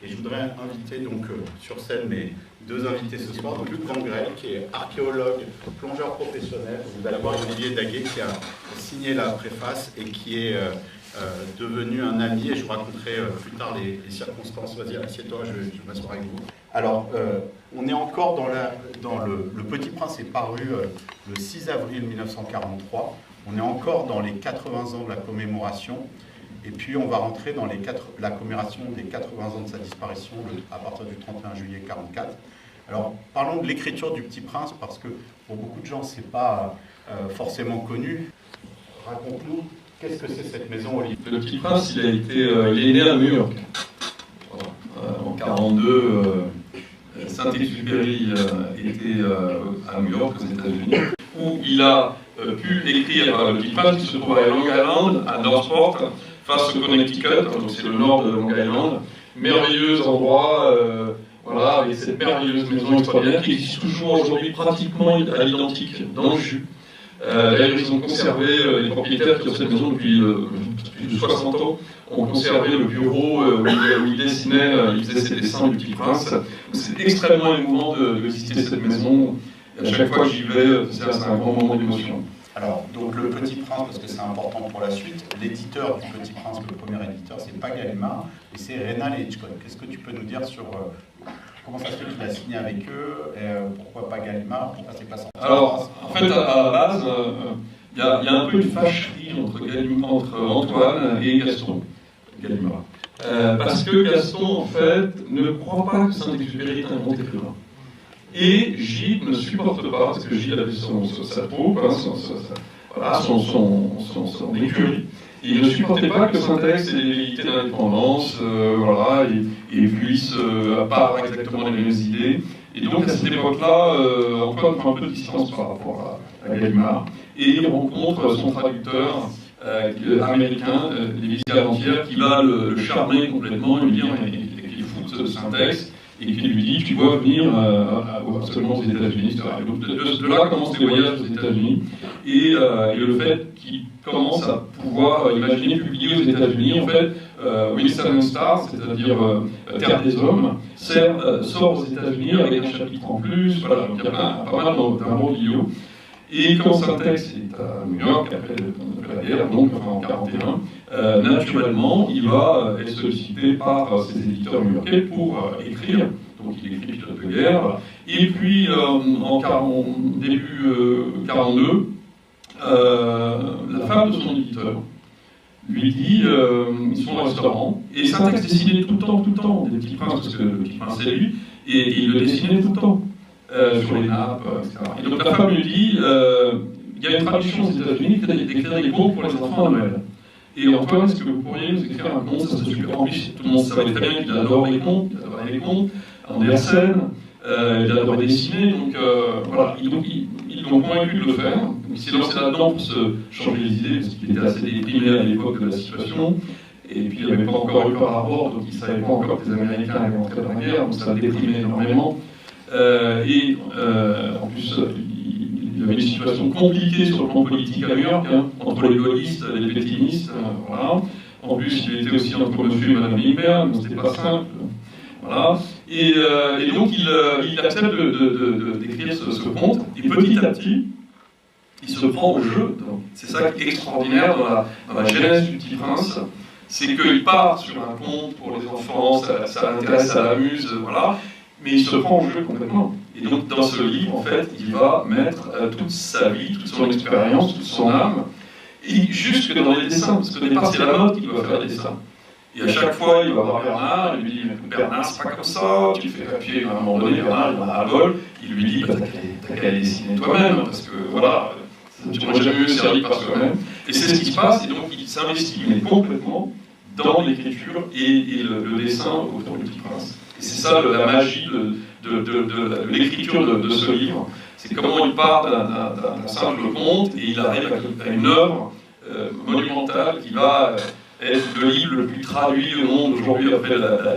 Et je voudrais inviter donc sur scène mes deux invités ce soir, donc Luc Van Grelle, qui est archéologue, plongeur professionnel. Vous allez voir Olivier Daguet qui a signé la préface et qui est devenu un ami, et je vous raconterai plus tard les circonstances. Vas-y, assieds-toi, je vais m'asseoir avec vous. Alors, on est encore dans le Petit Prince est paru le 6 avril 1943. On est encore dans les 80 ans de la commémoration. Et puis on va rentrer dans la commémoration des 80 ans de sa disparition à partir du 31 juillet 1944. Alors parlons de l'écriture du Petit Prince, parce que pour beaucoup de gens, ce n'est pas forcément connu. Raconte-nous, qu'est-ce que c'est cette maison, Olivier? Le Petit Prince, il est né à New York. En 1942, Saint-Exupéry était à New York, aux États-Unis, où il a pu écrire Le Petit Prince, qui se trouve à Long Island, à Northport, face au Connecticut, donc c'est le nord de Long Island. Merveilleux endroit, voilà, avec cette merveilleuse maison extraordinaire qui existe toujours aujourd'hui pratiquement à l'identique dans le jus. D'ailleurs, ils ont conservé, les propriétaires qui ont cette maison depuis plus de 60 ans, ont conservé le bureau où il dessinait, il faisait ses dessins du Petit Prince. C'est extrêmement émouvant de visiter cette maison. Et à chaque fois que j'y vais, c'est un grand moment d'émotion. Alors, donc le Petit Prince, parce que c'est important pour la suite, l'éditeur du Petit Prince, le premier éditeur, c'est pas Gallimard, et c'est Reynal et Hitchcock. Qu'est-ce que tu peux nous dire sur comment ça se fait qu'il a signé avec eux, pourquoi pas Gallimard, pourquoi c'est pas ça? Alors, en fait, à la base, il y a un peu une fâcherie entre Antoine et Gaston Gallimard. Parce que Gaston, en fait, ne croit pas que Saint-Exupéry est un grand écrivain. Et Gilles ne supporte pas, parce que Gilles avait sa troupe, son écurie, et il ne supportait pas que Saint-Ex ait les velléités d'indépendance, voilà, et puisse pas avoir exactement les mêmes idées. Et donc à cette époque-là, Antoine prend un peu de distance par rapport à Gallimard, et il rencontre son traducteur américain, Lévis Garantière, qui va le charmer complètement et lui dire qu'il fout Saint-Ex, et qui lui dit tu dois venir absolument aux États-Unis. De là commencent les voyages aux États-Unis, et le fait qu'il commence à pouvoir imaginer publier aux États-Unis, en fait, Wilson Star, c'est-à-dire Terre des Hommes, sort aux États-Unis avec un chapitre en plus. Voilà, donc il y a pas mal d'imbroglio. Et quand Saint-Ex est à New York, après la guerre, donc en 1941, naturellement, il va être sollicité par ses éditeurs new-yorkais pour écrire. Donc il écrit Pilote de guerre. Et puis, début 1942, la femme de son éditeur lui dit, ils sont au restaurant, et Saint-Ex dessinait tout le temps, des petits princes, parce que le Petit Prince c'est lui, et il le dessinait tout le temps. Sur les nappes, etc. Et donc la femme lui dit, il y a une tradition aux États-Unis d'écrire des contes pour les enfants à Noël. Et Antoine, est-ce que vous pourriez nous écrire un conte? Ça se super. En plus, tout le monde savait très bien qu'il adore les contes, Andersen, il adore dessiner, donc voilà. Ils l'ont convaincu de le faire. Donc il s'est lancé là-dedans pour se changer les idées, parce qu'il était assez déprimé à l'époque de la situation. Et puis il n'y avait pas encore eu par rapport, donc il ne savait pas encore que les Américains allaient entrer dans la guerre, donc ça a déprimé énormément. En plus, il y avait une situation compliquée sur le plan politique à New York, entre les gaullistes et les pétinistes. Voilà. En plus, il était aussi entre monsieur et madame Lindbergh, donc c'était pas simple. Voilà. Et donc, il accepte d'écrire ce conte, et petit à petit, il se prend au jeu. C'est ça qui est extraordinaire dans la genèse du Petit Prince, c'est qu'il part sur un conte pour les enfants, ça l'intéresse, ça l'amuse, voilà. Mais il se prend au jeu complètement. Et donc, dans ce livre, en fait, il va mettre toute sa vie, toute son expérience, toute son âme, et jusque dans les dessins, parce qu'au départ, c'est la mode qui doit faire les dessins. Et à chaque fois, il va voir Bernard, il lui dit « Bernard, c'est pas comme ça, tu fais papier. » À un moment donné, Bernard, il en a à bol, il lui dit « T'as qu'à les dessiner toi-même, parce que, voilà, tu n'aurais jamais mieux servi par soi-même. » Et c'est ce qui se passe, et donc il s'investit complètement dans l'écriture et le dessin autour du Petit Prince. Et c'est ça la magie de l'écriture de ce livre. C'est comment il part d'un simple conte et il arrive à une œuvre monumentale qui va être le livre le plus traduit au monde aujourd'hui après la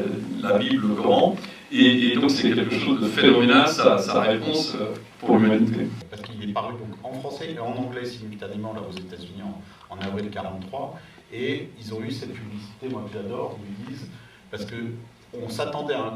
Bible, le Coran. Et donc c'est quelque chose de phénoménal, sa réponse pour l'humanité. Parce qu'il est paru donc en français et en anglais simultanément là aux États-Unis en avril 1943. Et ils ont eu cette publicité, moi que j'adore, où ils disent, parce que on s'attendait à un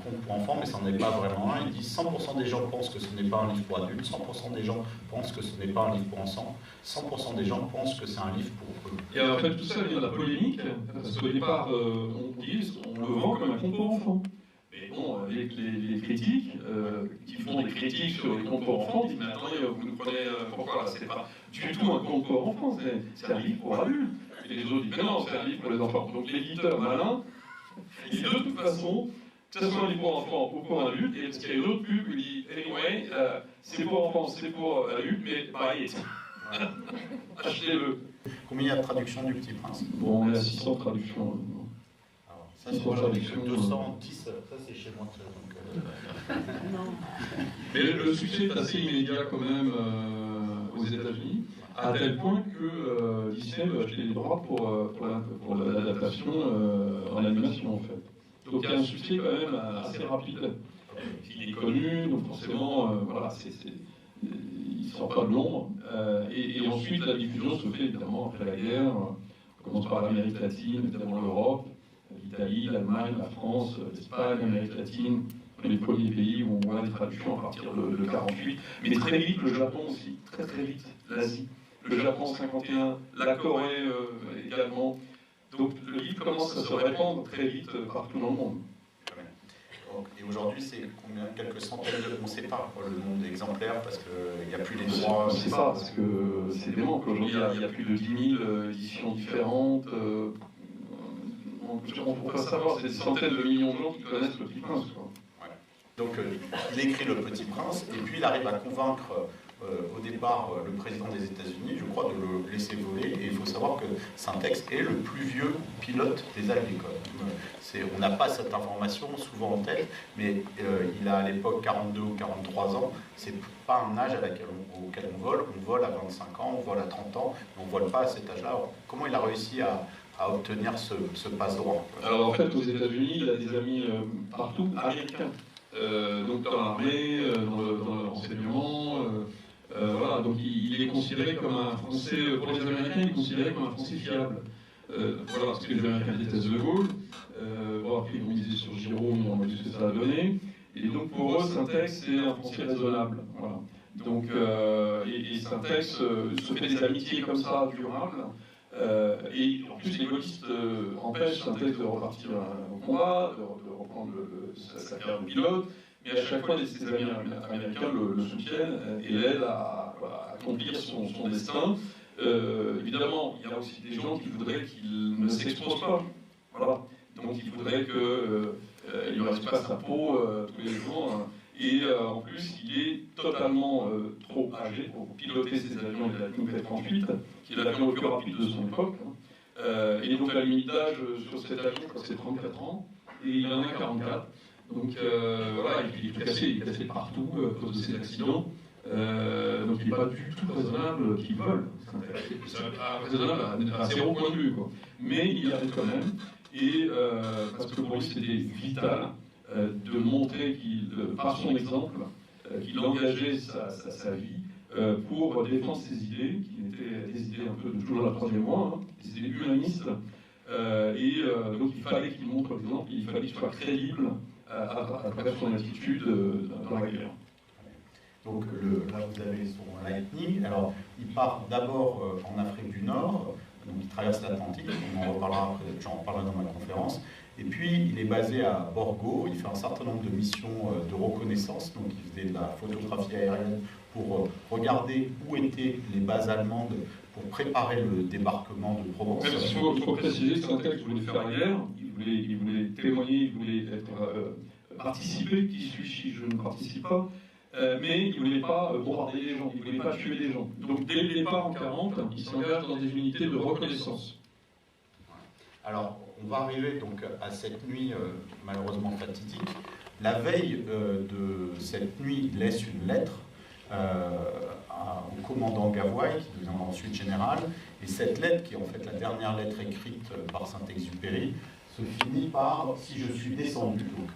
conte pour enfants, mais ça n'en est pas vraiment un. Ils disent 100% des gens pensent que ce n'est pas un livre pour adultes, 100% des gens pensent que ce n'est pas un livre pour enfants, 100% des gens pensent que c'est un livre pour eux. Et en fait, tout ça vient de la polémique, parce qu'au départ, on le vend comme un conte pour enfants. Mais bon, avec les critiques, qui font des critiques sur les contes pour enfants, disent, mais attendez, vous nous prenez pourquoi là? C'est pas du tout un conte pour enfants, c'est un livre pour adultes. Et les autres disent, mais non, c'est un livre pour les enfants. Donc l'éditeur malin, il dit de toute façon, que ce soit un livre pour enfants ou pour adultes, et parce qu'il y a une autre pub qui dit, anyway, c'est pour enfants, c'est pour adultes, mais pareil, achetez-le. Combien il y a de traductions du Petit Prince? Bon, on est à 600 traductions. Ça, c'est traduction 210, ça c'est chez moi. Non. Mais le succès est assez immédiat quand même aux États-Unis, à tel point que Disney veut acheter les droits pour l'adaptation en animation en fait. Donc il y a un succès quand même assez rapide. Il est connu, donc forcément, voilà, il ne sort pas de l'ombre. Et ensuite, la diffusion se fait évidemment après la guerre. On commence par l'Amérique latine, évidemment l'Europe, l'Italie, l'Allemagne, la France, l'Espagne, l'Amérique latine, les premiers pays où on voit des traductions à partir de 1948. Mais très vite, le Japon aussi, très vite, l'Asie. Le Japon 51, la Corée également. Donc le livre commence à se répandre très vite partout dans le monde. Et aujourd'hui, c'est combien? Quelques centaines on ne sait pas le nombre d'exemplaires parce qu'il n'y a plus les droits. C'est ça, parce que c'est dément qu'aujourd'hui il y a plus de 10 000 éditions différentes. On ne peut pas savoir, c'est des centaines de millions de gens qui connaissent le Petit Prince. Quoi. Ouais. Donc il écrit Le Petit Prince et puis il arrive à convaincre au départ le président des États-Unis, je crois, de le laisser voler. Et il faut savoir que Syntex est le plus vieux pilote des agricoles. On n'a pas cette information souvent en tête, mais il a à l'époque 42 ou 43 ans. C'est pas un âge auquel on vole. On vole à 25 ans, on vole à 30 ans, mais on ne vole pas à cet âge-là. Comment il a réussi à obtenir ce passe-droit? Alors en fait, aux États-Unis, il a des amis partout, américains. Donc dans l'armée, dans le renseignement, voilà, donc il est considéré comme un Français, pour les Américains, il est considéré comme un Français fiable. Voilà, parce que les Américains détestent De Gaulle, bon, après ils vont miser sur Giraud, mais on va vu ce que ça a donné, et donc pour eux, Syntex, c'est un Français raisonnable. Voilà. Donc, et Syntex se fait des amitiés comme ça, durables, et en plus les gaullistes empêchent Syntex de repartir au combat, de reprendre sa carrière de pilote, mais à chaque fois ces amis américains le soutiennent et l'aident à accomplir son destin. Évidemment, il y a aussi des gens qui voudraient qu'il ne s'expose pas. Voilà. Donc il faudrait qu'il ne lui reste pas sa peau tous les jours. Hein. Et en plus, il est totalement trop âgé pour piloter ces avions de la ligne P-38, qui est l'avion le plus rapide de son époque. Et donc la limite d'âge sur cet avion, c'est 34 ans, et il en a 44. Donc voilà, il est cassé partout à cause de ces accidents. Donc il n'est pas du tout raisonnable qu'il vole. C'est raisonnable à 0 point de vue. Quoi. Mais il y arrive quand même. Et parce que pour lui c'était vital de montrer par son exemple qu'il engageait sa vie pour défendre ses idées, qui étaient des idées un peu de toujours la troisième voie, hein, des idées humanistes. Donc il fallait qu'il montre l'exemple, il fallait qu'il soit crédible à travers son attitude dans la guerre. Donc là vous avez son Lightning. Alors il part d'abord en Afrique du Nord. Donc il traverse l'Atlantique, on en reparlera après, j'en reparlerai dans ma conférence. Et puis il est basé à Borgo, il fait un certain nombre de missions de reconnaissance, donc il faisait de la photographie aérienne pour regarder où étaient les bases allemandes pour préparer le débarquement de Provence. Il faut préciser que Syntex voulait faire la guerre, il voulait témoigner, il voulait participer, qui suis-je, je ne participe pas. Mais il ne voulait pas bombarder les gens, il ne voulait pas tuer des gens. Donc dès le départ en 1940, il s'engage dans des unités de reconnaissance. Alors on va arriver donc à cette nuit malheureusement fatidique. La veille de cette nuit, il laisse une lettre au commandant Gavoy, qui deviendra ensuite général. Et cette lettre, qui est en fait la dernière lettre écrite par Saint-Exupéry, se finit par « Si je suis descendu », donc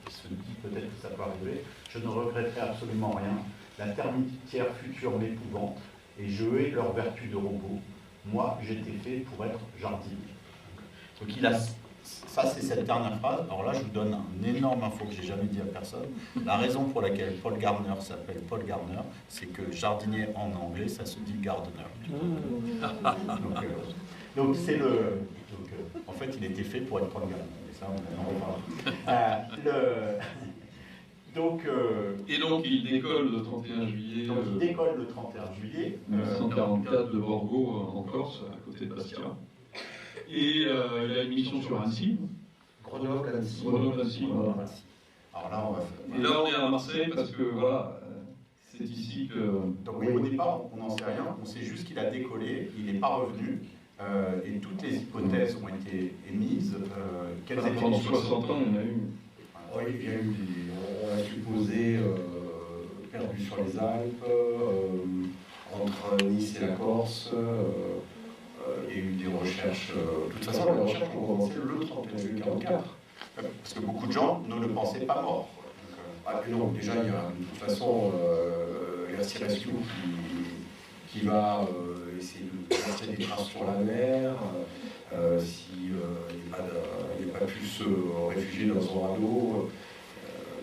il se dit peut-être que ça peut arriver, je ne regretterai absolument rien, la termitière future m'épouvante, et je hais leur vertu de robot. Moi, j'étais fait pour être jardinier. Donc il a ça, c'est cette dernière phrase. Alors là, je vous donne un énorme info que j'ai jamais dit à personne. La raison pour laquelle Paul Gardner s'appelle Paul Gardner, c'est que jardinier en anglais, ça se dit gardener. Donc c'est le. En fait, il était fait pour être Paul Gardner. Et ça, on en reparle. Et donc il décolle le 31 juillet. Donc il décolle le 31 juillet. 1944 de Borgo en Corse, à côté de Bastia. Et il a une mission sur Annecy. Grenoble-Annecy. Voilà. Alors là, on va faire. Et là, on est à Marseille parce que voilà, c'est ici que. Donc oui, au départ, on n'en sait rien. On sait juste qu'il a décollé, il n'est pas revenu. Et toutes les hypothèses ont été émises. Pendant 60 ans, il y en a eu. Oui, il y a eu on a supposé perdu sur les Alpes, entre Nice et la Corse. Il y a eu des recherches. De toute façon, les recherches ont commencé le 31 juillet 1944. Parce que beaucoup de gens ne le pensaient pas mort. Non, déjà, il y a de toute façon la Sirasio qui va essayer de lancer des traces sur la mer. S'il n'a pas pu se réfugier dans son radeau.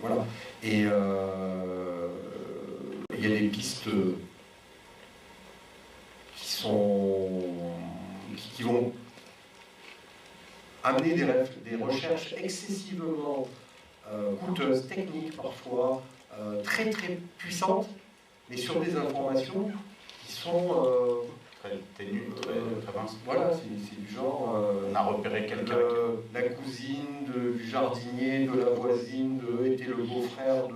Voilà. Et il y a des pistes qui vont amener des recherches excessivement coûteuses, techniques parfois, très très puissantes, mais sur des informations qui sont très ténues, très minces. voilà, c'est du genre. On a repéré quelqu'un. La cousine du jardinier, de la voisine, était le beau-frère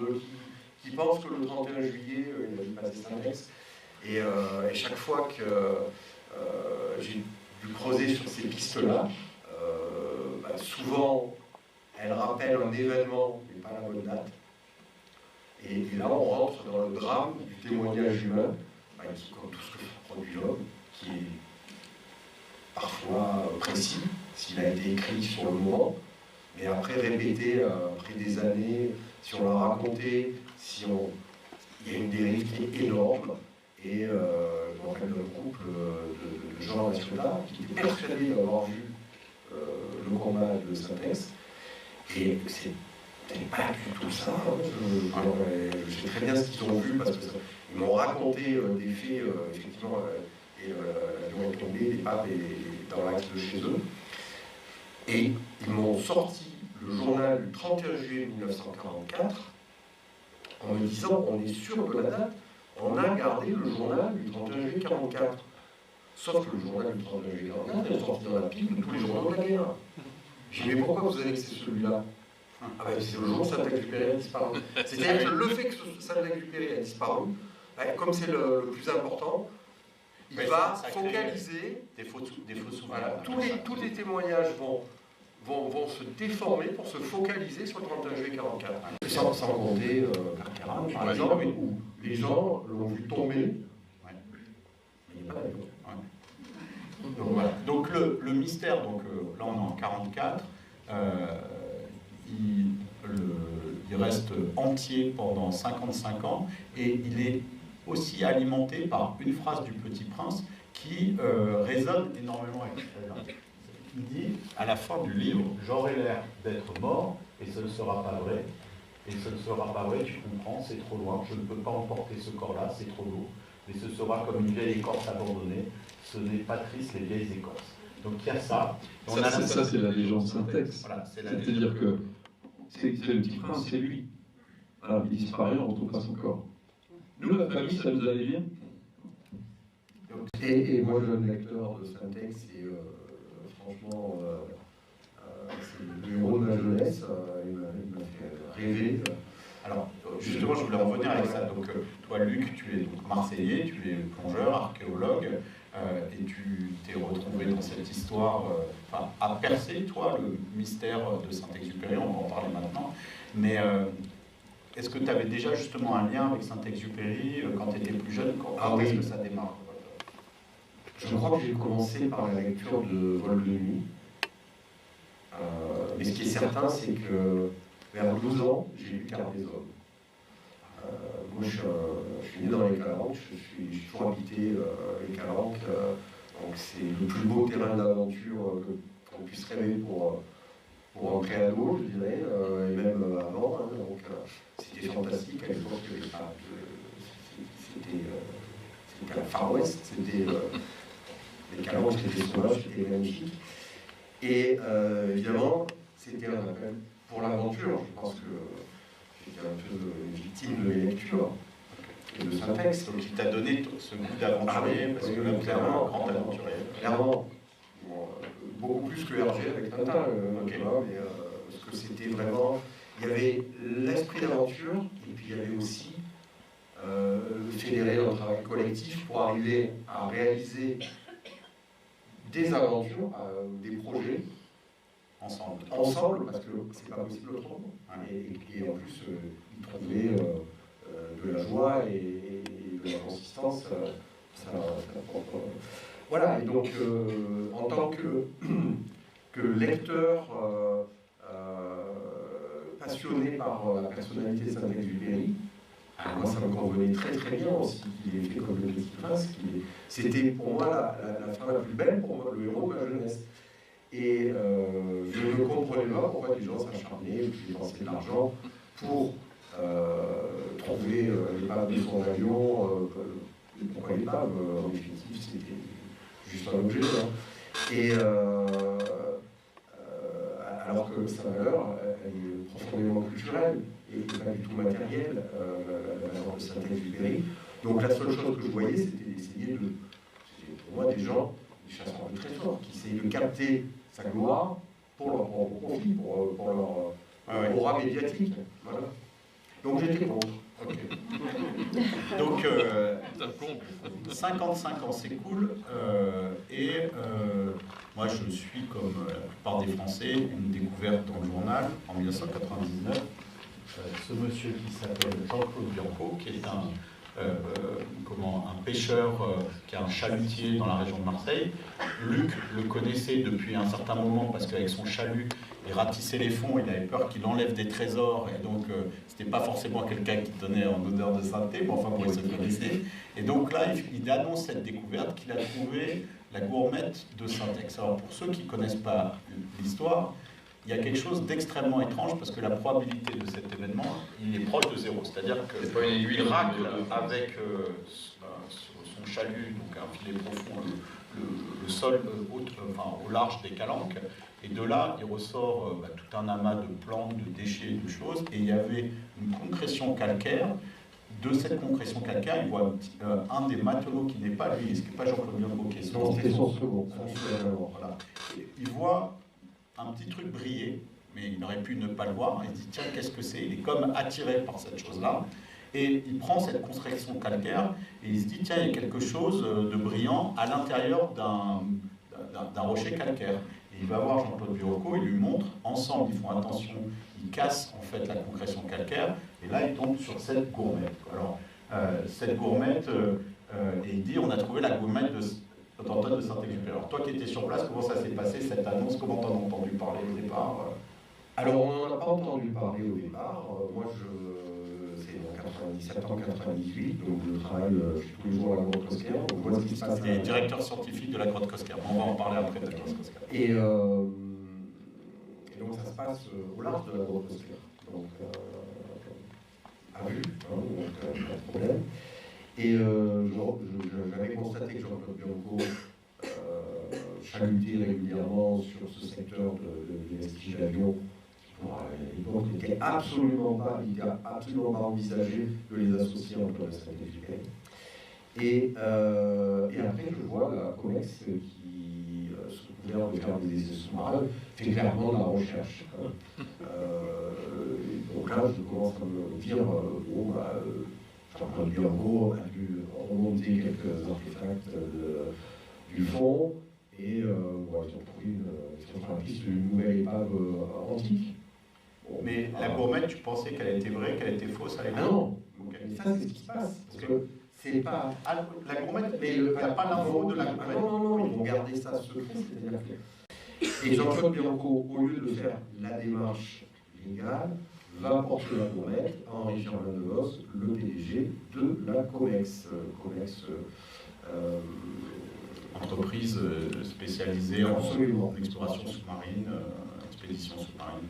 qui pense que le 31 juillet, il a dû passer Saint-Ex. Et chaque fois que j'ai dû creuser sur ces pistes-là, souvent, elles rappellent un événement, mais pas la bonne date. Et là, on rentre dans le drame du témoignage humain, qui, comme tout ce que produit l'homme, qui est parfois précis, s'il a été écrit sur le moment, mais après répété, après des années, si on l'a raconté, il y a une dérive qui est énorme. Et je me rappelle d'un couple de gens nationaux qui étaient persuadés d'avoir vu le combat de Saint-Ex. Et c'était pas du tout ça. Je sais très bien ce qu'ils ont vu parce qu'ils m'ont raconté des faits, effectivement, et l'avion est tombé, des papes dans l'axe de chez eux. Et ils m'ont sorti le journal du 31 juillet 1944 en me disant on est sûr de la date, on a gardé le journal du 31 juillet 1944. Sauf que le journal du 31 juillet 1944 est sorti dans la pile de tous les journaux de la guerre. J'ai dit mais pourquoi vous avez que c'est celui-là? Ah ben c'est le jour où Saint-Exupéry a disparu. C'est-à-dire que le fait que Saint-Exupéry a disparu, comme c'est le plus important, il va focaliser des faux souvenirs. Voilà, tous les témoignages vont se déformer pour se focaliser sur le 31 juillet 1944. Sans compter Carqueiranne, par exemple, où les gens l'ont vu tomber. Mais il n'y a pas d'avion. Donc voilà. Donc le mystère, donc là on est en 1944, il reste entier pendant 55 ans et il est aussi alimenté par une phrase du Petit Prince qui résonne énormément avec elle. Il dit à la fin du livre, j'aurai l'air d'être mort et ce ne sera pas vrai. Et ce ne sera pas vrai, tu comprends, c'est trop loin, je ne peux pas emporter ce corps-là, c'est trop lourd. Et ce sera comme une vieille écorce abandonnée, ce n'est pas triste les vieilles écorces. Donc il y a ça. Ça, c'est la légende Saint-Ex. Voilà, c'est-à-dire que c'est le Petit Prince, c'est lui. Voilà, il disparaît, on ne retrouve pas son corps. Nous, la famille, ça nous allait bien. Et moi, jeune lecteur de Saint-Ex, et franchement, c'est le héros de ma jeunesse, il m'a fait rêver. Alors, justement, je voulais revenir avec ça. Donc, toi, Luc, tu es donc marseillais, tu es plongeur, archéologue, et tu t'es retrouvé dans cette histoire, à percer, toi, le mystère de Saint-Exupéry, on va en parler maintenant. Mais est-ce que tu avais déjà justement un lien avec Saint-Exupéry quand tu étais plus jeune? Quand est-ce que ça démarre? Je crois que j'ai commencé par la lecture de Vol de nuit. Mais ce qui est certain, c'est que vers 12 ans, j'ai lu Carte des hommes. Moi, je suis né dans les Calanques, j'ai toujours habité les Calanques. Donc c'est le plus beau terrain d'aventure qu'on puisse rêver pour pour entrer à l'eau, je dirais, et même avant. Hein, donc c'était fantastique. À l'époque, il n'y avait pas de... C'était à la Far West, c'était... les calanques, c'était sauvages, c'était magnifique. Et évidemment, c'était un appel pour l'aventure. Je pense que j'étais un peu victime de mes lectures et de Syntex. Donc il t'a donné ce goût d'aventurier, parce que là, vous êtes un grand aventurier. Clairement. Bon, beaucoup plus que Hergé avec Tintin, Ok. tu vois, mais, parce que c'était vraiment... Il y avait l'esprit d'aventure, et puis il y avait aussi fédérer notre travail collectif pour arriver à réaliser des aventures, des projets, Ensemble. parce que c'est pas possible autrement. Et en plus, y trouver de la joie et de la consistance, ça apporte. Voilà, et donc en tant que lecteur passionné par la personnalité de Saint-Exupéry, moi ça me convenait très très bien aussi qu'il ait fait comme le Petit Prince. C'était pour moi la fin la plus belle, pour moi, le héros de ma jeunesse. Et je ne comprenais pas pourquoi les gens s'acharnaient ou dépensaient de l'argent pour trouver l'épave de son avion. Pourquoi l'épave, en définitive, c'était juste un objet. Hein. Et alors que sa valeur, elle est profondément culturelle et pas du tout matérielle, la valeur de Saint-Exupéry. Donc la seule chose que je voyais, c'était d'essayer de... C'était pour moi des gens, des chasseurs de trésors, qui essayaient de capter sa gloire pour leur propre profit, pour leur aura médiatique. Voilà. Donc j'étais contre. Ok. Donc, 55 ans s'écoulent, et moi je suis, comme la plupart des Français, une découverte dans le journal en 1999. Ce monsieur qui s'appelle Jean-Claude Bianco, qui est un pêcheur, qui est un chalutier dans la région de Marseille. Luc le connaissait depuis un certain moment parce qu'avec son chalut, il ratissait les fonds, il avait peur qu'il enlève des trésors, et donc c'était pas forcément quelqu'un qui tenait en odeur de sainteté, mais enfin bon, il se connaissait. Et donc là, il annonce cette découverte qu'il a trouvé la gourmette de Syntex. Alors pour ceux qui ne connaissent pas l'histoire, il y a quelque chose d'extrêmement étrange parce que la probabilité de cet événement, il est proche de zéro. C'est-à-dire qu'il racle avec son chalut, donc un filet profond, le sol au large des calanques, et de là, il ressort tout un amas de plantes, de déchets, de choses, et il y avait une concrétion calcaire. De cette concrétion calcaire, il voit un des matelots qui n'est pas lui, ce qui n'est pas Jean-Claude Bianco, qui est son second. Voilà. Il voit un petit truc briller, mais il aurait pu ne pas le voir. Il se dit, tiens, qu'est-ce que c'est? Il est comme attiré par cette chose-là. Et il prend cette construction calcaire et il se dit, tiens, il y a quelque chose de brillant à l'intérieur d'un rocher calcaire. Et il va voir Jean-Claude Bianco, il lui montre, ensemble, ils font attention, ils cassent en fait la concrétion calcaire, et là, il tombe sur cette gourmette. Alors, cette gourmette, et il dit, on a trouvé la gourmette d'Antoine de Saint-Exupéry. Alors, toi qui étais sur place, comment ça s'est passé, cette annonce? Comment t'en as entendu parler au départ? Alors, on n'en a pas entendu parler au départ. Moi, c'est en 97 ans, 98, donc je travaille tous les jours à la Grotte Cosquer, on voit ce qui se passe. Tu es directeur scientifique de la Grotte Cosquer. On va en parler après de la Grotte Cosquer. Et donc, ça se passe au large de la Grotte Cosquer. Donc, à vue, hein, donc pas de problème. Et j'avais constaté que Jean-Claude Bianco chalutait régulièrement sur ce secteur des vestiges d'avions. À l'époque, il n'était absolument pas envisagé de les associer entre la Saint-Exupéry. Et après, je vois la COMEX qui, sous couvert de faire des essais sous-marins, fait clairement de la recherche. Donc là, je commence à me dire, Jean-Claude Bianco a dû remonter quelques artefacts du fond, et ils ont trouvé une piste d'une nouvelle épave antique. Bon, mais la gourmette, tu pensais qu'elle était vraie, qu'elle était fausse à l'époque? Ah non, mais ça c'est ce qui se passe. Parce que c'est pas. La gourmette, mais il n'y a pas l'info de la gourmette. Non, ils vont garder ça secret, c'est-à-dire que. Et Jean-Claude Bianco, au lieu de faire la démarche légale, va porter la gourmette à Henri-Germain Devos, le PDG de la COMEX. Entreprise spécialisée en exploration sous-marine. l'expédition sous-marine.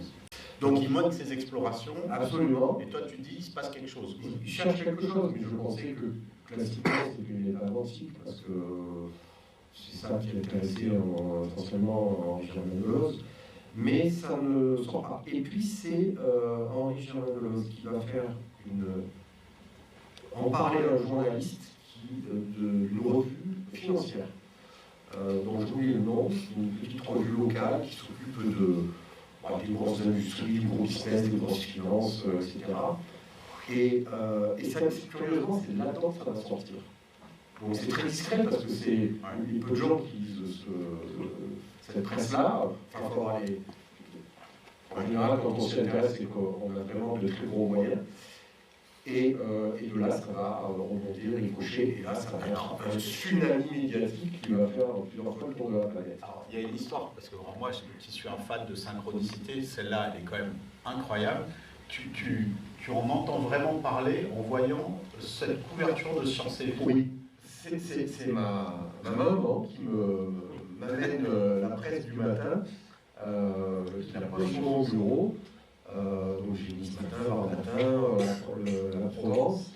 Donc il mode ses explorations. Absolument. Et toi tu dis il se passe quelque chose. Il cherche quelque chose, mais je pensais que classiquement c'était une état antique, parce que c'est ça qui est intéressé essentiellement Henri Germain-Deleuze. Mais ça ne sort pas. Et puis c'est Henri Germain-Deleuze qui va faire en parler à un journaliste d'une revue financière, dont j'oublie le nom, une petite revue locale qui s'occupe des grosses industries, du gros business, des grosses finances, etc. Et ça, curieusement, c'est là-dedans que ça va sortir. Donc c'est très discret parce que c'est il y a peu de gens qui lisent cette presse-là. Enfin, il faut avoir en général, quand on s'y intéresse, c'est qu'on a vraiment de très gros moyens. Et de là, ça va remonter, ricocher, et là, ça va être un tsunami médiatique qui va faire plusieurs fois le tour de la planète. Alors, il y a une histoire, parce que moi, qui suis un fan de synchronicité, celle-là, elle est quand même incroyable. Tu en entends vraiment parler en voyant cette couverture de Sciences et Vie. Oui, c'est ma maman qui m'amène la presse du matin, qui n'a pas souvent au bureau. Donc j'ai mis ce matin, le matin, la Provence.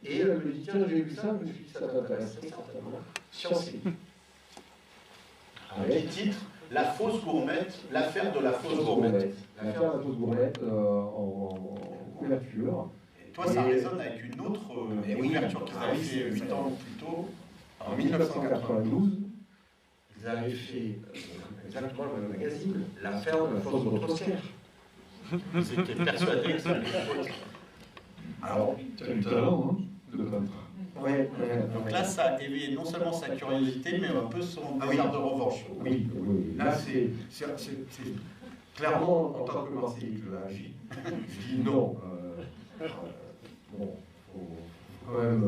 Et elle me dit, tiens, j'ai vu ça, je me suis dit, ça t'intéresserait certainement. Sciences et Vie. Petit titre, La fausse gourmette, l'affaire de la fausse gourmette. L'affaire de la fausse gourmette en couverture. Et toi, ça résonne avec une autre couverture qu'ils avaient fait 8 ans plus tôt. En 1992, ils avaient fait exactement le même magazine, l'affaire de la fausse grossière. Ils étaient persuadés que ça allait être. Alors, tu as du talent, hein, de peintre. Ouais. Donc là, ça a éveillé non seulement sa curiosité, mais un peu son désir de revanche. Oui. Là, c'est clairement, en tant que Marseillais, que je réagis. Je dis non. Bon, faut quand même.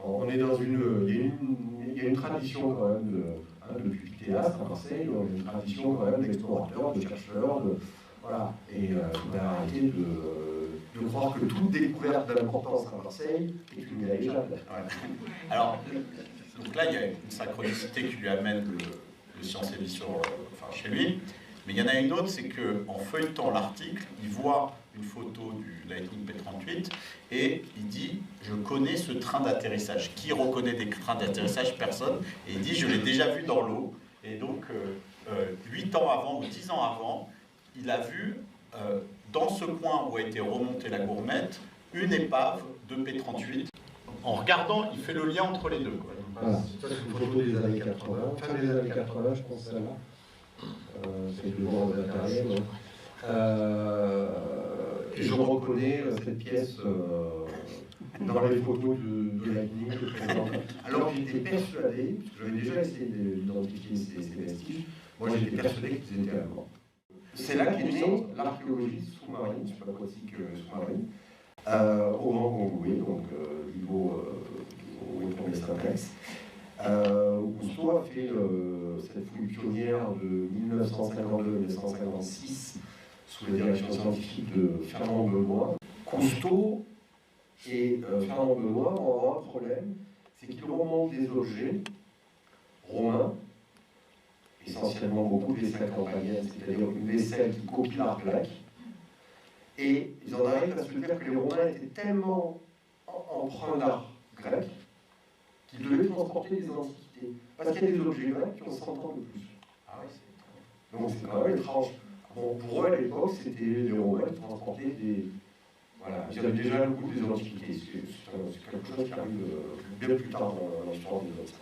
On est dans il y a une tradition quand même depuis le théâtre à Marseille, on a une tradition quand même d'explorateurs, de chercheurs, voilà. Et on a arrêté de croire que toute découverte d'importance à Marseille est une négligeable. Ouais. Alors, donc là, il y a une synchronicité qui lui amène le Sciences et Vie chez lui. Mais il y en a une autre, c'est qu'en feuilletant l'article, il voit une photo du Lightning P-38 et il dit « Je connais ce train d'atterrissage ». Qui reconnaît des trains d'atterrissage? Personne. Et il dit « Je l'ai déjà vu dans l'eau ». Et donc, 8 ans avant ou 10 ans avant, il a vu, dans ce coin où a été remontée la gourmette, une épave de P-38. En regardant, il fait le lien entre les deux. Voilà, ça c'est une photo des années 80, fin des années 80, je pense, celle-là. C'est le bord de l'intérieur. Et je reconnais cette pièce dans les photos de Lightning que je présente. Alors j'étais persuadé, parce que j'avais déjà essayé d'identifier ces vestiges, moi j'étais persuadé qu'ils étaient allemands. C'est là qu'est née l'archéologie sous-marine, subaquatique sous-marine, au Mont Gongoué, donc niveau où est tombé Saint-Ex. Cousteau a fait cette fouille pionnière de 1952-1956 sous la direction scientifique de Fernand Benoît. Cousteau et Fernand Benoît vont avoir un problème, c'est qu'ils remontent des objets romains, essentiellement beaucoup de vaisselle campanienne, c'est-à-dire une vaisselle qui copie la plaque, et ils en arrivent à se dire que les Romains étaient tellement empreints d'art grec qu'ils devaient transporter des antiquités. Parce qu'il y a des objets grecs qui ont 100 ans de plus. Ah oui, donc c'est quand même étrange. Bon, pour eux, à l'époque, c'était les Romains qui transportaient des... Voilà, ils avaient déjà le goût des antiquités. C'est quelque chose qui arrive bien plus tard dans l'histoire des autres.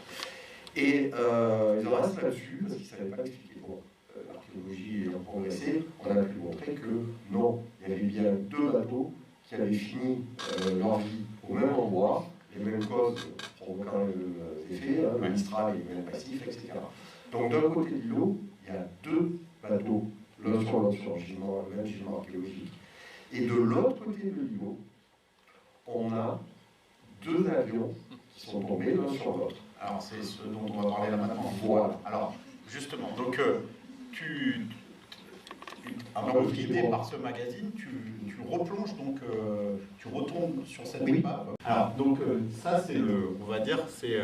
Et ils en restent là-dessus, parce qu'ils ne savaient pas expliquer. Bon, l'archéologie ayant progressé, on a pu montrer que non, il y avait bien 2 bateaux qui avaient fini leur vie au même endroit, les mêmes causes provoquant les mêmes effets, le Mistral et le même passif, etc. Donc d'un côté de l'îlot, il y a 2 bateaux, l'un sur l'autre sur le même gisement archéologique. Et de l'autre côté de l'îlot, on a 2 avions qui sont tombés l'un sur l'autre. Alors c'est ce dont on va parler là maintenant. Voilà. Alors justement, donc un peu guidé par ce magazine, tu replonges donc, tu retombes sur cette épave. Alors donc ça c'est on va dire, c'est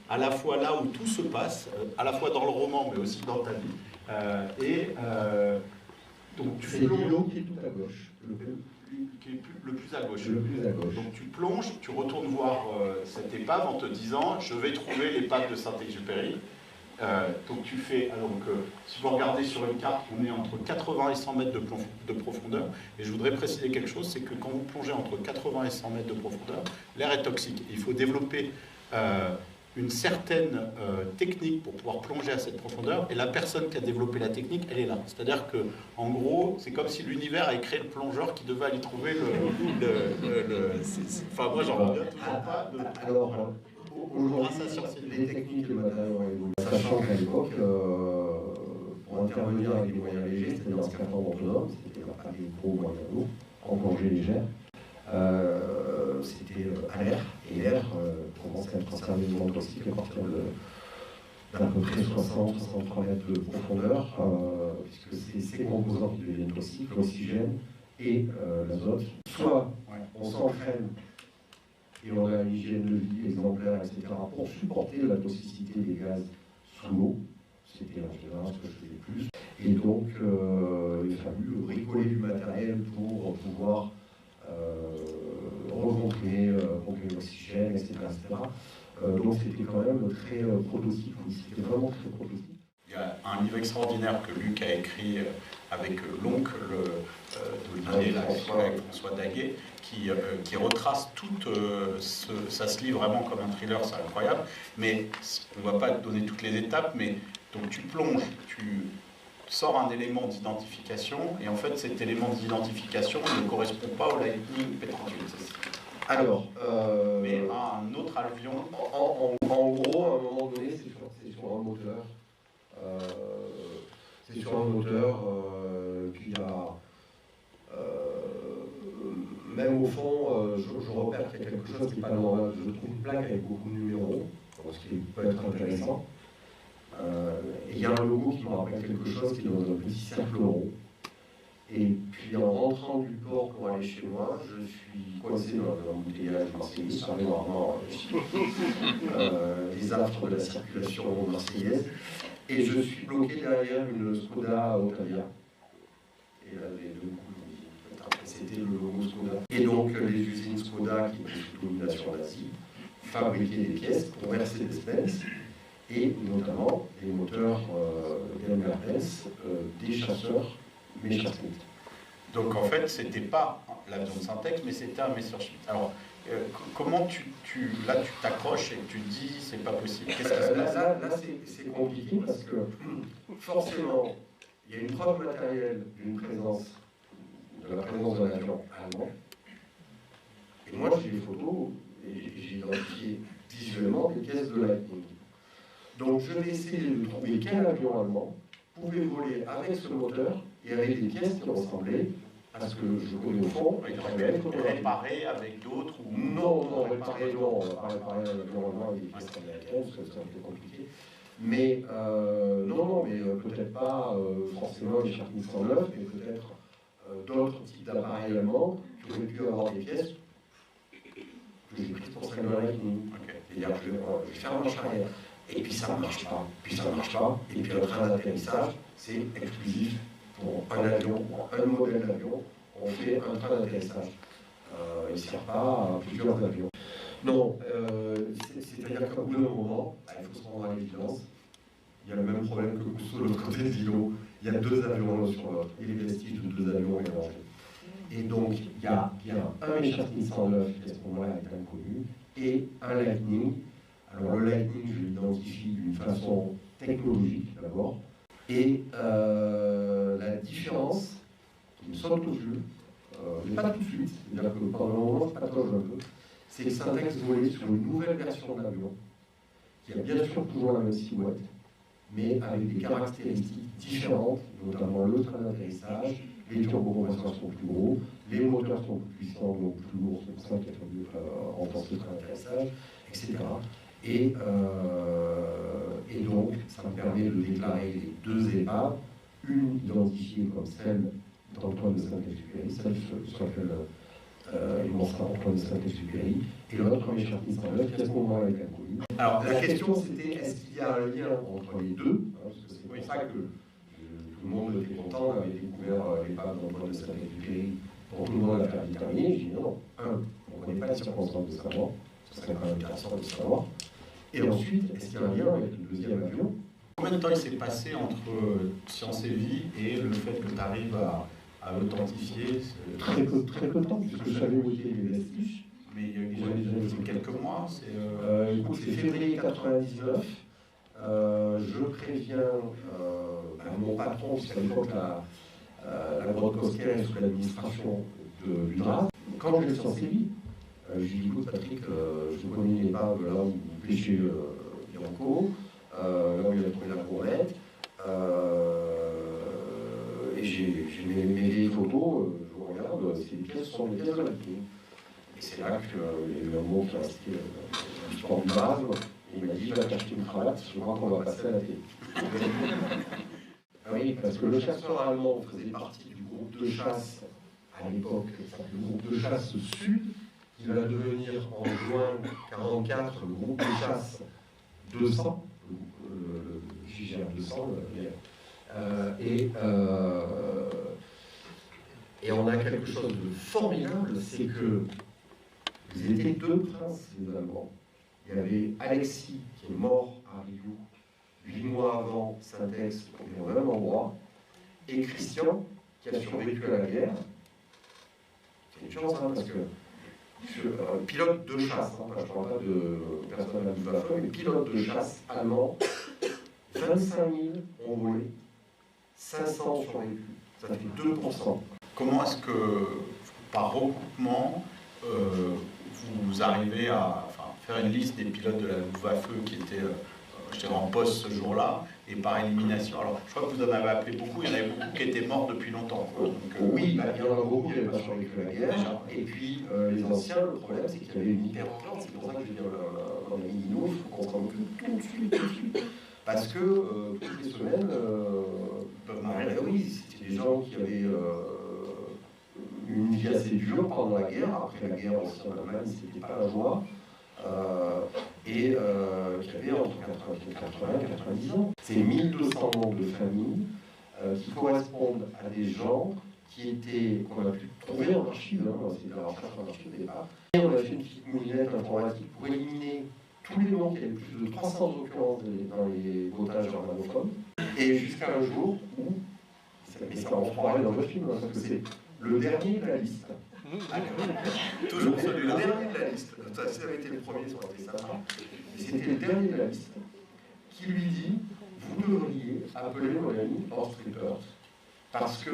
à la fois là où tout se passe, à la fois dans le roman mais aussi dans ta vie. Donc tu C'est plonges, l'îlot qui est tout à gauche. qui est le plus à gauche. Le plus à gauche. Donc tu plonges, tu retournes voir cette épave en te disant je vais trouver l'épave de Saint-Exupéry. Donc tu fais, si vous regardez sur une carte, on est entre 80 et 100 mètres de profondeur. Et je voudrais préciser quelque chose, c'est que quand vous plongez entre 80 et 100 mètres de profondeur, l'air est toxique. Il faut développer une certaine technique pour pouvoir plonger à cette profondeur. Et la personne qui a développé la technique, elle est là. C'est-à-dire que, en gros, c'est comme si l'univers a créé le plongeur qui devait aller trouver Enfin, moi, j'en reviens toujours pas. Alors, aujourd'hui, les techniques et le matériel ont évolué. Sachant qu'à l'époque, pour intervenir avec des moyens légers, c'est-à-dire un scaphandre autonome, c'était pas des gros moyens lourds, en plongée légère, c'était à l'air, et l'air commençait à être sérieusement toxique à partir d'à peu près 60-63 mètres de profondeur, puisque c'est ces composants qui deviennent toxiques, l'oxygène et l'azote. Soit on s'entraîne et on a une hygiène de vie exemplaire, etc., pour supporter la toxicité des gaz sous l'eau. C'était en général ce que je faisais plus. Et donc, il a fallu bricoler du matériel pour pouvoir recomprimer l'oxygène, etc. Donc, c'était quand même très prototype. C'était vraiment très prototype. Il y a un livre extraordinaire que Luc a écrit avec l'oncle d'Olivier, avec François Daguet, qui retrace tout. Ça se lit vraiment comme un thriller, c'est incroyable. Mais on ne va pas donner toutes les étapes, mais donc tu plonges, tu sors un élément d'identification, et en fait cet élément d'identification ne correspond pas au Lightning P38. Alors, mais à un autre avion. En gros, à un moment donné, c'est sur un moteur. C'est sur un moteur, puis il y a, même au fond, je repère qu'il y a quelque chose qui n'est pas normal. Je trouve une plaque avec beaucoup de numéros, ce qui peut être intéressant. Et il y a un logo qui me rappelle quelque chose qui est dans un petit cercle rond. Et puis en rentrant du port pour aller chez moi, je suis coincé dans l'embouteillage marseillais, ça arrive rarement, les affres de la circulation marseillaise. Et je suis bloqué derrière une Skoda Octavia. Et là, les deux coups, c'était le logo Skoda. Et donc, les usines Skoda, qui étaient sous domination nazie, fabriquaient des pièces pour Mercedes-Benz, et notamment les moteurs Daimler-Benz des chasseurs Messerschmitt. Donc, en fait, c'était pas l'avion de Syntex, mais c'était un Messerschmitt. Alors, comment tu t'accroches et tu te dis c'est pas possible? Là, c'est compliqué parce que forcément il y a une preuve matérielle de la présence d'un avion allemand, et moi j'ai des photos et j'ai identifié visuellement des pièces de Lightning. Donc je vais essayer de trouver quel avion allemand pouvait voler avec ce moteur et avec des pièces qui ressemblaient. Parce que je connais au fond, il aurait pu réparer avec d'autres ou... Non, réparer, non, on va pas réparer un avion allemand avec des pièces américaines, parce que c'est un peu compliqué. Mais, non, mais peut-être pas forcément les Shark 109, mais peut-être d'autres types d'appareils allemands qui auraient pu avoir des pièces que j'ai prises pour celle de Lightning. C'est-à-dire que je vais faire marche arrière, et puis ça ne marche pas, et puis le train d'atterrissage, c'est exclusif. Pour un avion, un modèle d'avion, on fait un train d'atterrissage. Il ne sert pas à plusieurs avions. Non, c'est-à-dire qu'au bout d'un moment, il faut se rendre à l'évidence. Il y a le même problème que sur l'autre côté de l'îlot. Il y a deux avions l'un sur l'autre, et les vestiges de deux avions mélangés. Et donc, il y a un Messerschmitt 109 qui à ce moment-là est inconnu, et un Lightning. Alors le Lightning, je l'identifie d'une façon technologique d'abord. Et la différence qui me saute aux yeux, mais pas tout de suite, c'est-à-dire que pendant le moment je patauge un peu, c'est que Syntex volait sur une nouvelle version de l'avion, qui a bien sûr toujours la même silhouette, mais avec des caractéristiques différentes, notamment le train d'atterrissage, les turbocompresseurs sont plus gros, les moteurs sont plus puissants, donc plus lourds, c'est pour ça qu'il a fallu renforcer le train d'atterrissage, etc. Et donc, ça me permet de déclarer les deux épaves, une identifiée comme celle d'Antoine de Saint-Exupéry, celle sur laquelle il montre Antoine de Saint-Exupéry, et l'autre, premier Messerschmitt 109, qui à ce moment-là est inconnu. Alors, la question c'était est-ce qu'il y a un lien entre les deux, parce que c'est pour ça que tout le monde était content, on avait découvert l'épave d'Antoine de Saint-Exupéry. Pour tout le monde, l'affaire est terminée. J'ai dit non, on ne connaît pas les circonstances de sa mort, ce serait quand même intéressant de savoir. Et ensuite, est-ce qu'il y a un lien avec le deuxième avion? Combien de temps il s'est passé entre Science et Vie et le fait que tu arrives à l'authentifier? Très peu de temps, puisque je savais où étaient les vestiges. Mais il y a eu quelques mois. Écoute, c'est février 99. Je préviens mon patron, puisqu'à l'époque la grotte Cosquer est sous l'administration du DRAS. Quand je l'ai Science et Vie, je lui dis écoute Patrick, je connais l'épave là où pêchait Bianco, là où il a trouvé la courette, et j'ai mes vieilles photos, je regarde, ces pièces sont des pièces de la Viking. Et c'est là qu'il y a eu un mot qui a resté l'histoire du marasme, et il m'a dit je vais t'acheter une cravate, je crois qu'on va passer à la télé. Oui, parce que le chasseur allemand faisait partie du groupe de chasse à l'époque, le groupe de chasse Sud, qui va devenir en juin 1944 le groupe de chasse 200, le JGR 200, et on a quelque chose de formidable, c'est que ils étaient deux princes, les Allemands. Il y avait Alexis, qui est mort à Rioux 8 mois avant Saint-Ex, au même endroit, et Christian, qui a survécu à la guerre. C'est une chance, parce que pilote de chasse, je ne parle pas de personne à Luftwaffe, mais pilote de chasse allemand, 25 000 ont volé, 500 survécu, ça fait 2%. Comment est-ce que, par recoupement, vous arrivez à faire une liste des pilotes de la Luftwaffe qui étaient en poste ce jour-là, et par élimination? Alors, je crois que vous en avez appelé beaucoup, il y en avait beaucoup qui étaient morts depuis longtemps. Donc, oui, il y en a beaucoup qui n'avaient pas survécu à la guerre, et puis les anciens, le problème c'est qu'il y avait une hyper-urgence, c'est pour ça que je veux dire, on a mis nous, il faut qu'on s'en occupe tout de suite. Parce que toutes les semaines, peuvent m'arriver, oui, c'était des gens qui avaient une vie assez dure pendant la guerre, après la guerre aussi en Allemagne, c'était pas la joie. Et qui avait entre 80 et 90 ans. C'est 1200 membres de famille qui correspondent à des gens qu'on a pu trouver en archive, c'est de la recherche en archive au départ. Et on a fait une petite moulinette informatique pour éliminer tous les noms, il y avait plus de 300 occurrences dans les votages germanophones. Et jusqu'à un jour où, mais ça on reparlera dans le film, parce que c'est le dernier de la liste. Toujours celui-là. Le dernier de la liste. Ça avait été le premier, ça aurait été sympa. C'était le dernier de la liste qui lui dit vous devriez appeler mon ami Horst Rippert parce que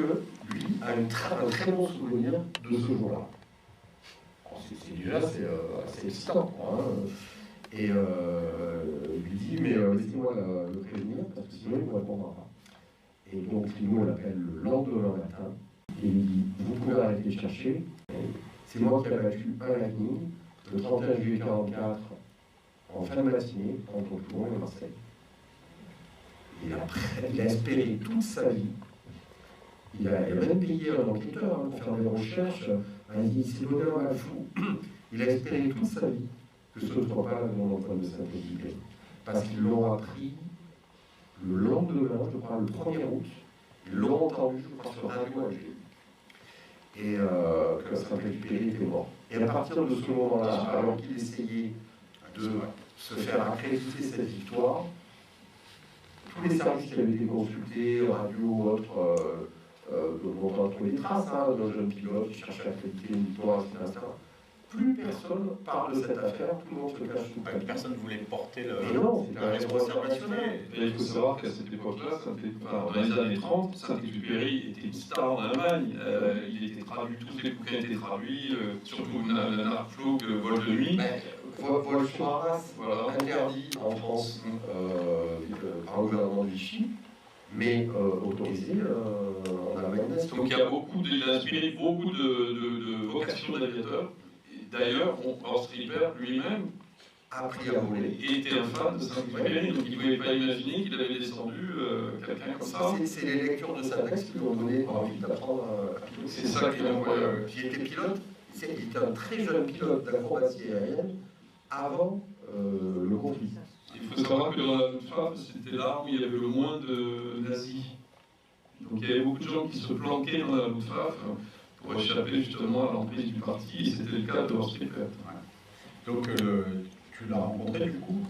lui a un très bon souvenir de ce jour-là. Déjà, c'est excitant. Et il lui dit mais laissez-moi le prévenir parce que sinon il ne vous répondra pas. Et donc Frimo l'appelle le lendemain matin. Et il dit, vous pouvez arrêter de chercher. C'est moi qui ai battu un Lightning le 31 juillet 1944 en fin de matinée entre Toulon et Marseille. Il a espéré toute sa vie. Il a même payé un enquêteur pour faire des recherches. Il s'est donné un mal fou. Il a espéré toute sa vie que ce ne soit pas l'avion d'Antoine de Saint-Exupéry. Parce qu'ils l'ont appris le lendemain, je crois, le 1er août. Ils l'ont entendu, je crois, sur Radio Alger. Et que Saint-Exupéry était mort. Et à partir de ce moment-là, alors qu'il essayait de se faire accréditer cette victoire, tous les services qui avaient été consultés, radio, autres, dont on a trouvé des traces d'un jeune pilote qui cherchait à accréditer une victoire, etc. Plus personne parle de cette affaire, tout le monde se cache sous le personne ne voulait porter la responsabilité. Il faut savoir qu'à cette époque-là, dans les années 30, Saint-Exupéry était une star en Allemagne. Il était traduit, tous les bouquins étaient traduits, surtout Nachflug, Vol de nuit. Vol sur Arras, interdit en France par le gouvernement de Vichy, mais autorisé en Allemagne. Donc il a inspiré beaucoup de vocations d'aviateurs. D'ailleurs, Horst Rippert lui-même a appris à voler. Et était un fan de Saint-Exupéry, donc il ne pouvait pas imaginer qu'il avait descendu quelqu'un comme ça. C'est les lectures de Saint-Ex qui lui ont donné envie d'apprendre à piloter. C'est ça qui est incroyable. Qui était pilote, il était un très jeune pilote d'acrobatie aérienne avant le conflit. Il faut savoir que dans la Luftwaffe, c'était là où il y avait le moins de nazis. Donc il y avait beaucoup de gens qui se planquaient dans la Luftwaffe pour échapper justement à l'emprise du parti, et c'était le cas de Horst Lippert. Donc tu l'as rencontré du coup?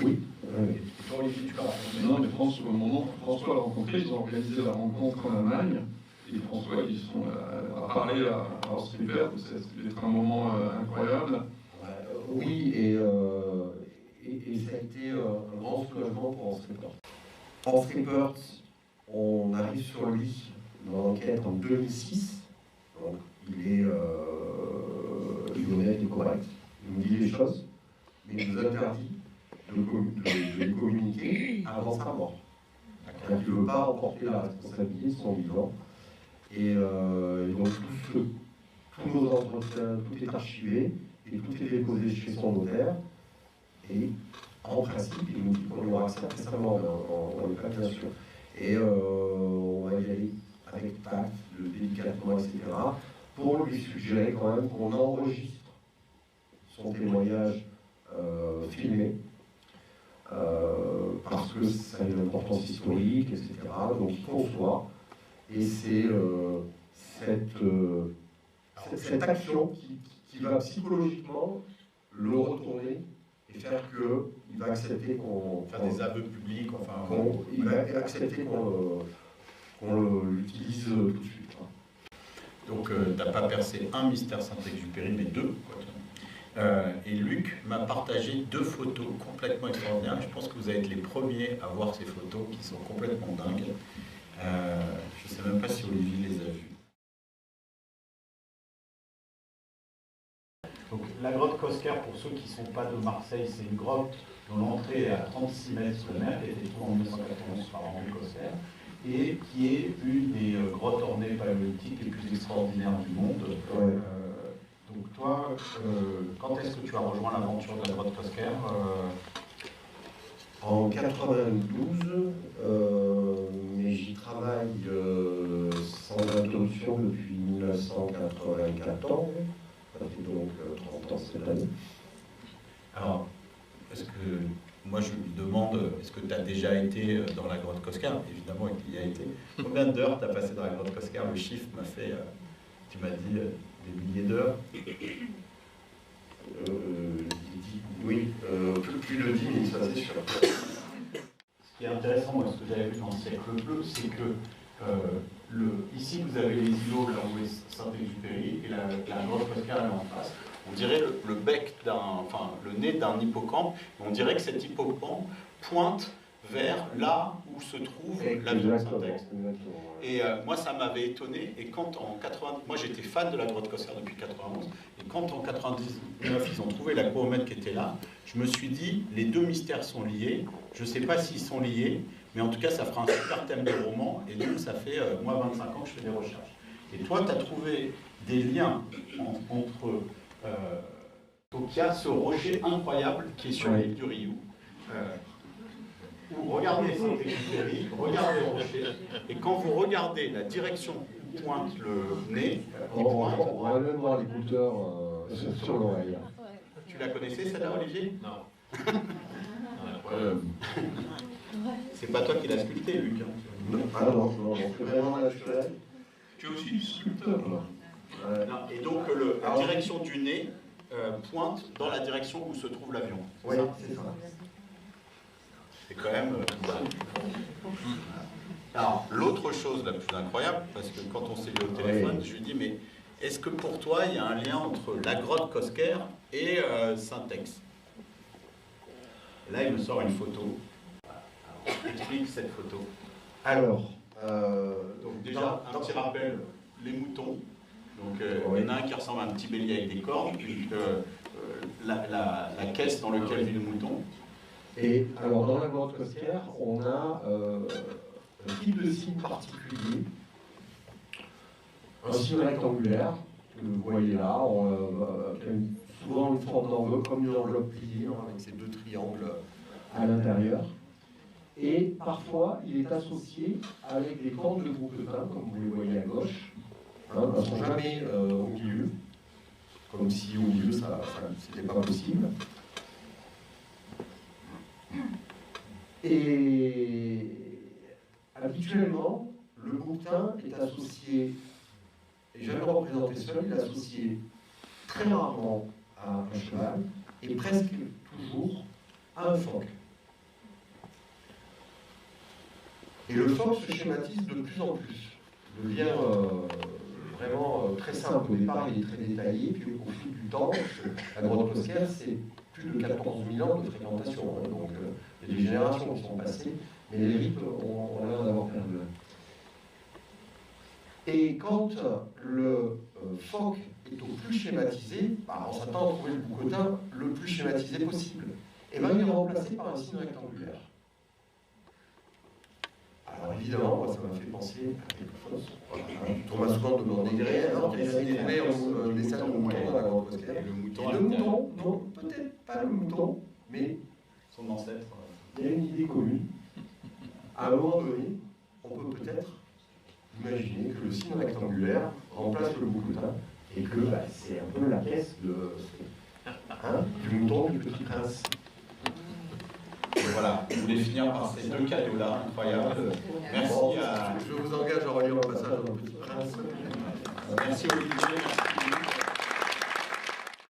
Oui. Et toi Olivier, tu l'as rencontré? Non, mais mon oncle François l'a rencontré, ils ont organisé la rencontre en Allemagne, et François, ils sont à parler à Horst Lippert, c'était un moment incroyable. Oui, et ça a été un grand soulagement pour Horst Lippert. Horst Lippert, on arrive sur lui dans l'enquête en 2006. Donc, il est honnête et correct. Il nous dit les choses, mais il nous interdit de les communiquer avant sa mort. Il ne veut pas emporter la responsabilité de son vivant. Et donc tous nos entretiens, tout est archivé et tout est déposé chez son notaire. Et en principe, il nous dit qu'on aura accès après sa mort, on n'est pas bien sûr. Et on va y aller avec tact, délicatement, etc. pour lui suggérer quand même qu'on enregistre son témoignage filmé. Parce que ça a une importance historique, etc. Donc il conçoit. Et c'est cette action qui va psychologiquement le retourner et faire qu'il va accepter qu'on... Faire des aveux publics, enfin... Il va accepter qu'on l'utilise tout de suite. Donc t'as pas percé un mystère Saint-Exupéry, mais deux. Et Luc m'a partagé deux photos complètement extraordinaires. Je pense que vous allez être les premiers à voir ces photos qui sont complètement dingues. Je ne sais même pas si Olivier les a vues. Donc, la grotte Cosquer, pour ceux qui ne sont pas de Marseille, c'est une grotte dont l'entrée est à 36 mètres sous la mer, qui a été trouvée en 1991 par Henri Cosquer, et qui est une des grottes ornées paléolithiques les plus extraordinaires du monde. Donc toi, quand est-ce que tu as rejoint l'aventure de la grotte Cosquer? En 92, mais j'y travaille sans interruption depuis 1994. Ça fait donc 30 ans cette année. Alors, est-ce que, moi je me demande, est-ce que tu as déjà été dans la grotte Cosquer? Évidemment, il y a été. Combien d'heures tu as passé dans la grotte Cosquer? Le chiffre m'a fait, tu m'as dit, des milliers d'heures. Oui, plus de 10 000, ça c'est sûr. Ce qui est intéressant, moi, ce que j'avais vu dans le siècle bleu, c'est que ici vous avez les îlots là où est Saint-Exupéry et la grotte Cosquer est en face. On dirait le bec le nez d'un hippocampe, on dirait que cet hippocampe pointe vers là où se trouve l'avion de Saint-Ex. Et moi ça m'avait étonné, et quand en 80, moi j'étais fan de la grotte Cosquer depuis 91, et quand en 99 ils ont trouvé l'aquamètre qui était là, je me suis dit, les deux mystères sont liés, je ne sais pas s'ils sont liés, mais en tout cas ça fera un super thème de roman, et donc ça fait, moi 25 ans que je fais des recherches. Et toi tu as trouvé des liens entre... donc il y a ce rocher incroyable qui est sur l'île du Rioux. Regardez Saint-Exupéry, regardez le rocher, et quand vous regardez la direction où pointe le nez, on va même voir les écouteurs sur l'oreille. Tu la connaissais celle-là, Olivier? Non. C'est pas toi qui l'as sculpté, Luc. Ah non, c'est vraiment naturel. Tu es aussi sculpteur, là. Non, et donc la direction du nez pointe dans la direction où se trouve l'avion. Oui, c'est ça. C'est quand même... Alors, l'autre chose la plus incroyable, parce que quand on s'est vu au téléphone, je lui dis, mais est-ce que pour toi, il y a un lien entre la grotte Cosquer et Saint-Ex? Là, il me sort une photo. Alors, explique cette photo. Alors, donc déjà, un petit rappel, les moutons. Donc, il y en a un qui ressemble à un petit bélier avec des cornes, puis la caisse dans laquelle vit le mouton. Et alors, dans la grotte Cosquer, on a un type de signe particulier, un signe rectangulaire, que vous voyez là, souvent une forme d'enveloppe, comme une enveloppe pliée, avec ces deux triangles à l'intérieur. Et parfois, il est associé avec des cornes de bouquetin, comme vous les voyez à gauche. Elles ne sont jamais au milieu, comme si au milieu, ça c'était pas possible. Et habituellement, le bouquetin est associé, et jamais représenté seul, il est associé très rarement à un cheval, et presque toujours à un phoque. Et le phoque se schématise de plus en plus, devient vraiment très simple. Au départ, il est très détaillé, puis au fil du temps, la grotte Cosquer, c'est plus de 14 000 ans de fréquentation. Hein, donc il y a des générations qui sont passées, mais les rites ont l'air d'avoir perdu. Et quand le phoque est au plus schématisé, on s'attend à trouver le bouquetin le plus schématisé possible. Et bien il est remplacé par un signe rectangulaire. Alors évidemment, moi ça m'a fait penser à quelque chose. Thomas Souvent demande des grès, alors qu'il y a des salles de moutons dans la grande Cosquer. Et le mouton, Le mouton, non, peut-être pas le mouton, mais son ancêtre. il y a une idée commune. À un moment donné, on peut peut-être imaginer que le signe rectangulaire remplace le bouquetin et que c'est un peu la caisse du mouton du Petit Prince. Voilà, je voulais finir par ces deux cadeaux-là, incroyables. Merci Bon, à... je vous engage à relire le passage du Petit Prince. Merci Olivier, merci.